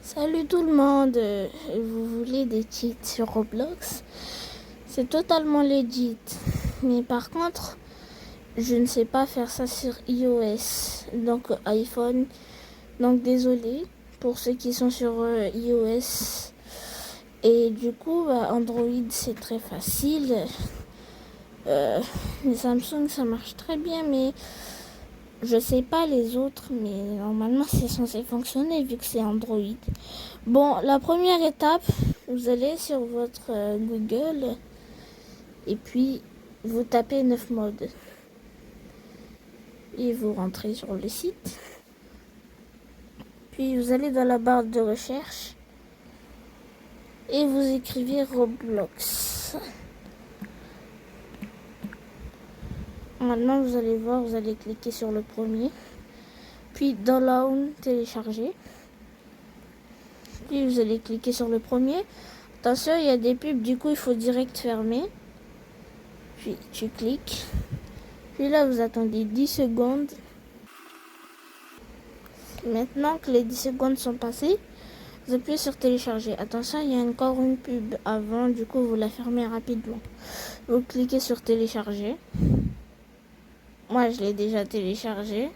Salut tout le monde, vous voulez des cheats sur Roblox? C'est totalement legit, mais par contre, je ne sais pas faire ça sur iOS, donc iPhone, donc désolé pour ceux qui sont sur iOS. Et du coup, Android c'est très facile. Les Samsung ça marche très bien, mais je sais pas les autres, mais normalement c'est censé fonctionner vu que c'est Android. Bon, la première étape, vous allez sur votre Google et puis vous tapez 9 modes. Et vous rentrez sur le site. Puis vous allez dans la barre de recherche et vous écrivez Roblox. Maintenant vous allez voir, vous allez cliquer sur le premier. Puis download, télécharger. Puis vous allez cliquer sur le premier. Attention, il y a des pubs, du coup il faut direct fermer. Puis tu cliques. Puis là vous attendez 10 secondes. Maintenant que les 10 secondes sont passées, vous appuyez sur télécharger. Attention, il y a encore une pub avant, du coup vous la fermez rapidement. Vous cliquez sur télécharger. Moi je l'ai déjà téléchargé.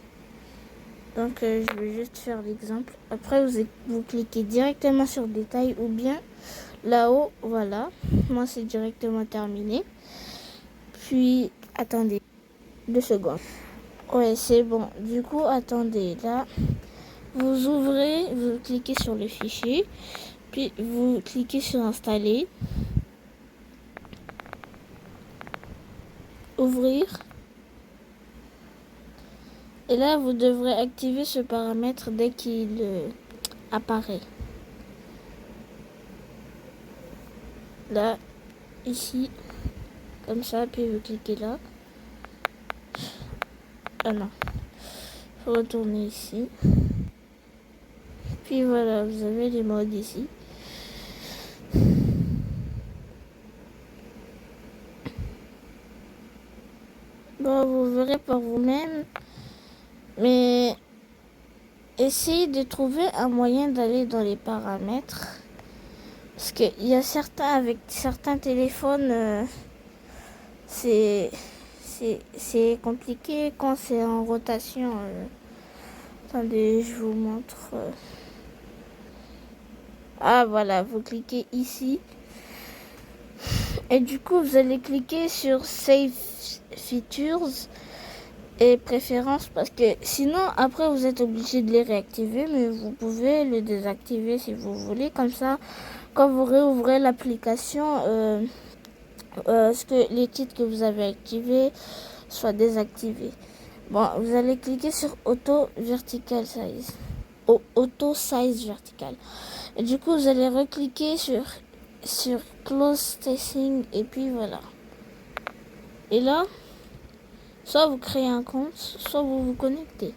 Donc je vais juste faire l'exemple. Après vous cliquez directement sur détail ou bien là-haut, voilà. Moi c'est directement terminé. Puis attendez 2 secondes. Ouais, c'est bon. Du coup, attendez là. Vous ouvrez, vous cliquez sur le fichier, puis vous cliquez sur installer, ouvrir. Et là, vous devrez activer ce paramètre dès qu'il apparaît. Là, ici, comme ça, puis vous cliquez là. Ah non, faut retourner ici. Puis voilà, vous avez les modes ici. Bon, vous verrez par vous-même. Mais essayez de trouver un moyen d'aller dans les paramètres. Parce qu'il y a avec certains téléphones, c'est compliqué quand c'est en rotation. Attendez, je vous montre. Ah voilà, vous cliquez ici. Et du coup, vous allez cliquer sur Save Features et préférences, parce que sinon après vous êtes obligé de les réactiver, mais vous pouvez les désactiver si vous voulez. Comme ça, quand vous réouvrez l'application, ce que les titres que vous avez activés soient désactivés. Bon, vous allez cliquer sur Auto Vertical Size. Auto Size Vertical. Et du coup, vous allez recliquer sur Close Testing et puis voilà. Et là, soit vous créez un compte, soit vous vous connectez.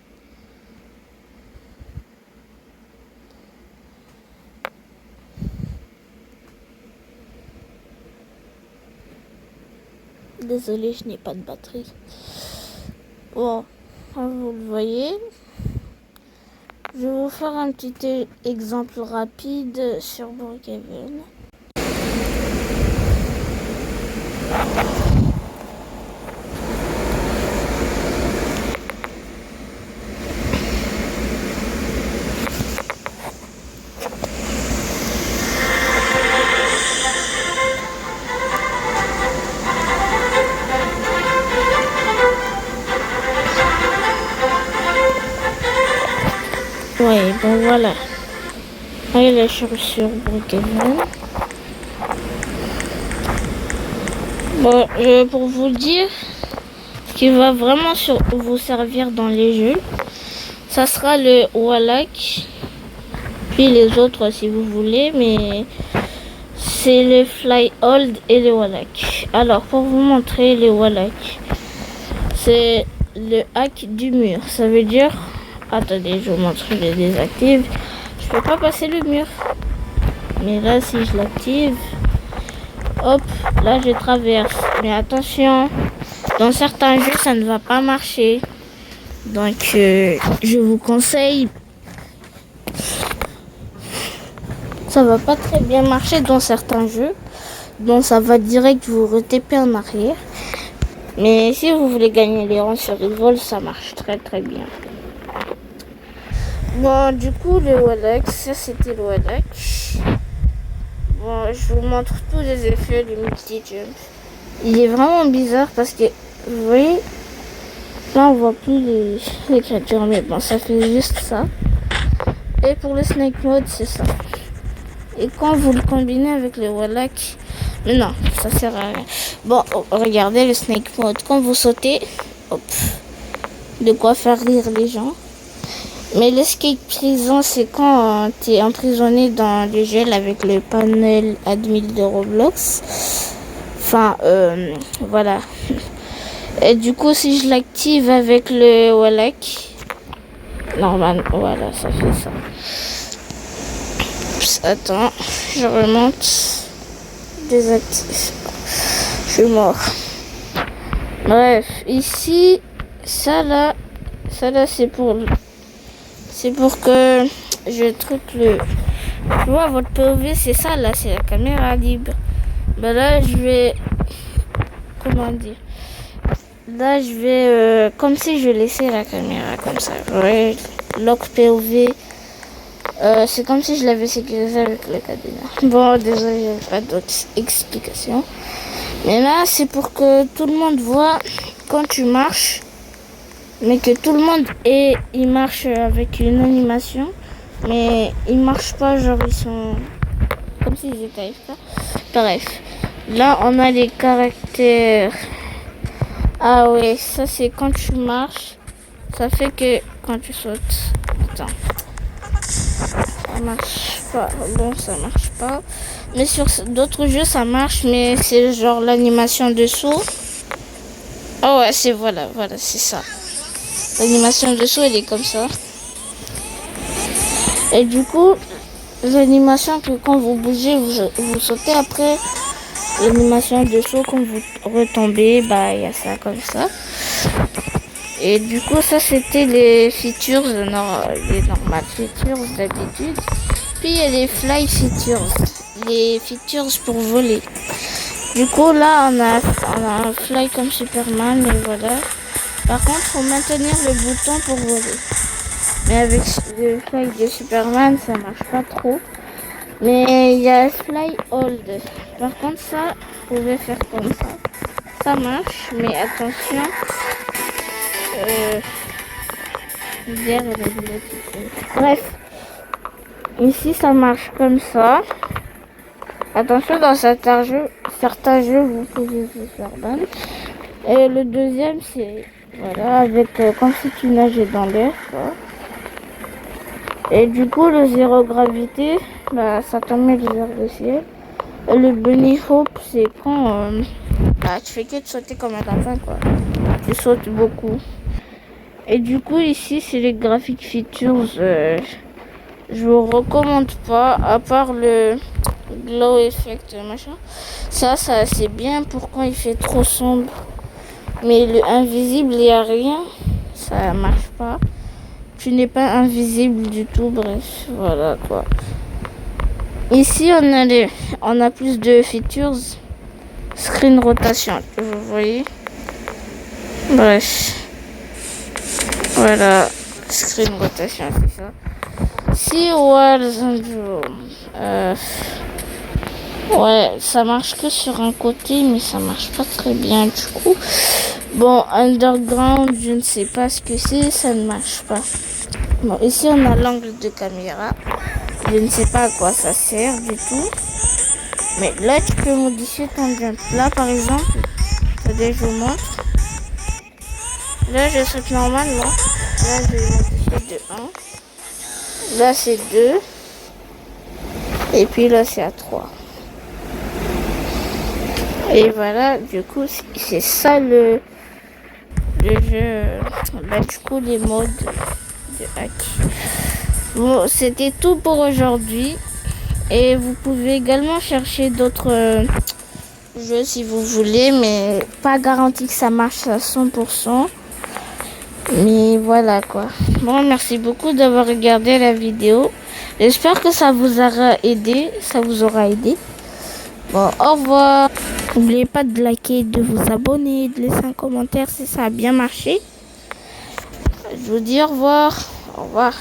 Désolé, je n'ai pas de batterie. Bon, comme vous le voyez, je vais vous faire un petit exemple rapide sur Brookhaven. Ouais, bon voilà. Allez, là, je suis sur Brookhaven. Bon, pour vous dire, ce qui va vraiment vous servir dans les jeux, ça sera le Wallach, puis les autres si vous voulez, mais c'est le Fly Hold et le Wallach. Alors, pour vous montrer le Wallach, c'est le hack du mur. Ça veut dire, attendez, je vous montre, je le désactive. Je peux pas passer le mur. Mais là, si je l'active, hop, là je traverse. Mais attention, dans certains jeux, ça ne va pas marcher. Donc, je vous conseille ça va pas très bien marcher dans certains jeux. Donc ça va direct vous retaper en arrière. Mais si vous voulez gagner les rangs sur Rivol, ça marche très très bien. Bon, du coup, le Wallach, ça c'était le Wallach. Bon, je vous montre tous les effets du multi-jump. Il est vraiment bizarre parce que, vous voyez, là on voit plus les créatures, mais bon, ça fait juste ça. Et pour le Snake Mode, c'est ça. Et quand vous le combinez avec le Wallach, mais non, ça sert à rien. Bon, regardez le Snake Mode. Quand vous sautez, hop, de quoi faire rire les gens. Mais l'escape prison, c'est quand tu es emprisonné dans le gel avec le panel admin de Roblox. Enfin, voilà. Et du coup, si je l'active avec le Wallach, normalement, voilà, ça fait ça. Psst, attends, je remonte. Désactive. Je suis mort. Bref, ici, ça là, c'est pour que je truc le. Tu vois, votre POV, c'est ça là, c'est la caméra libre. Ben là, je vais. Comment dire? Là, je vais. Comme si je laissais la caméra comme ça. Ouais, lock POV. C'est comme si je l'avais sécurisé avec le cadenas. Bon, désolé, il n'y a pas d'autres explications. Mais là, c'est pour que tout le monde voit quand tu marches. Mais que tout le monde il marche avec une animation. Mais ils marchent pas, genre ils sont comme s'ils étaient AFK. Bref. Là, on a les caractères. Ah ouais, ça c'est quand tu marches. Ça fait que quand tu sautes. Attends. Ça marche pas. Bon, ça marche pas. Mais sur d'autres jeux, ça marche. Mais c'est genre l'animation de saut. Oh ouais, c'est voilà, c'est ça. L'animation de saut, elle est comme ça. Et du coup, l'animation que quand vous bougez, vous sautez après. L'animation de saut, quand vous retombez, bah il y a ça comme ça. Et du coup, ça c'était les features, les normales features d'habitude. Puis il y a les fly features, les features pour voler. Du coup, là, on a un fly comme Superman, mais voilà. Par contre, faut maintenir le bouton pour voler. Mais avec le fly de Superman, ça marche pas trop. Mais il y a fly hold. Par contre, ça, vous pouvez faire comme ça. Ça marche, mais attention. Bref. Ici, ça marche comme ça. Attention, dans certains jeux, vous pouvez vous faire ban. Et le deuxième, c'est voilà, avec comme si tu nageais dans l'air. Et du coup, le zéro gravité, bah, ça t'emmène vers le ciel. Et le bunny hop, c'est quand tu fais que de sauter comme un lapin, quoi. Tu sautes beaucoup. Et du coup, ici, c'est les graphic features. Je vous recommande pas, à part le glow effect machin. Ça c'est bien pour quand il fait trop sombre. Mais le invisible, il n'y a rien. Ça marche pas. Tu n'es pas invisible du tout. Bref, voilà quoi. Ici, on a plus de features. Screen rotation, vous voyez. Bref. Voilà. Screen rotation, c'est ça. Si ouais, ça marche que sur un côté, mais ça marche pas très bien du coup. Bon, underground, je ne sais pas ce que c'est, ça ne marche pas. Bon, ici on a l'angle de caméra. Je ne sais pas à quoi ça sert du tout. Mais là, tu peux modifier ton jump. Là, par exemple, attendez, je vous montre. Là, je saute normalement. Là, je vais modifier de 1. Là, c'est 2. Et puis là, c'est à 3. Et voilà, du coup, c'est ça le jeu. Bah, du coup, les modes de hack. Bon, c'était tout pour aujourd'hui. Et vous pouvez également chercher d'autres jeux si vous voulez, mais pas garanti que ça marche à 100%. Mais voilà quoi. Bon, merci beaucoup d'avoir regardé la vidéo. J'espère que ça vous aura aidé. Bon, au revoir. N'oubliez pas de liker, de vous abonner, de laisser un commentaire si ça a bien marché. Je vous dis au revoir. Au revoir.